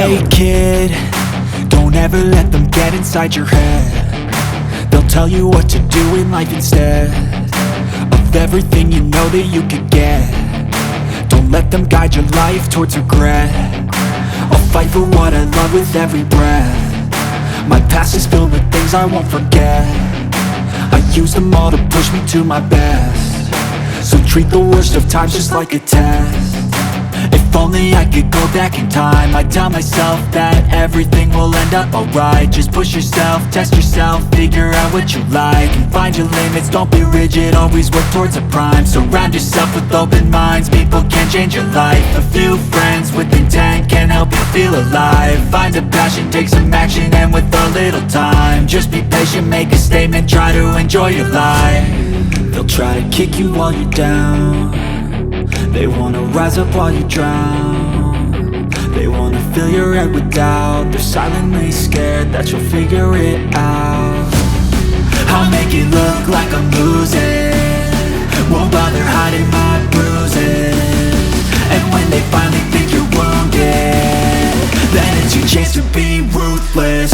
Hey kid, don't ever let them get inside your head. They'll tell you what to do in life instead of everything you know that you could get. Don't let them guide your life towards regret. I'll fight for what I love with every breath. My past is filled with things I won't forget. I use them all to push me to my best. So treat the worst of times just like a test. If only I could go back in time, I'd tell myself that everything will end up alright. Just push yourself, test yourself, figure out what you like, and find your limits, don't be rigid, always work towards a prime. Surround yourself with open minds, people can change your life. A few friends with intent can help you feel alive. Find a passion, take some action, and with a little time, just be patient, make a statement, try to enjoy your life. They'll try to kick you while you're down. They wanna rise up while you drown. They wanna fill your head with doubt. They're silently scared that you'll figure it out. I'll make it look like I'm losing, won't bother hiding my bruises. And when they finally think you're wounded, then it's your chance to be ruthless.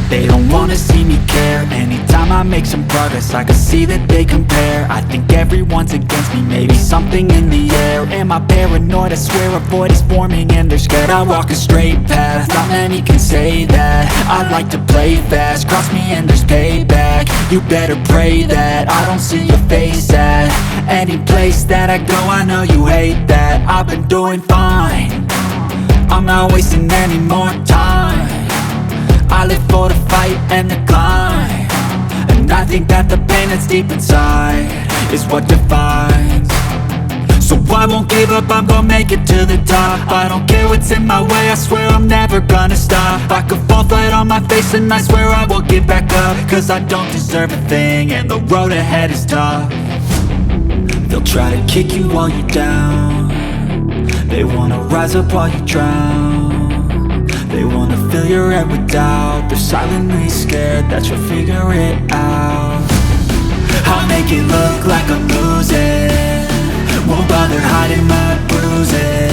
They don't wanna see me care. Anytime I make some progress, I can see that they compare. I think everyone's against me, maybe something in the air. Am I paranoid? I swear a void is forming and they're scared. I walk a straight path, not many can say that. I like to play fast, cross me and there's payback. You better pray that I don't see your face at any place that I go. I know you hate that. I've been doing fine, I'm not wasting any more time. I live for the fight and the climb, and I think that the pain that's deep inside is what defines. So I won't give up, I'm gonna make it to the top. I don't care what's in my way, I swear I'm never gonna stop. I could fall flat on my face and I swear I will get back up, cause I don't deserve a thing and the road ahead is tough. They'll try to kick you while you're down. They wanna rise up while you drown. They wanna fill your head with doubt. They're silently scared that you'll figure it out. I'll make it look like I'm losing, won't bother hiding my bruises.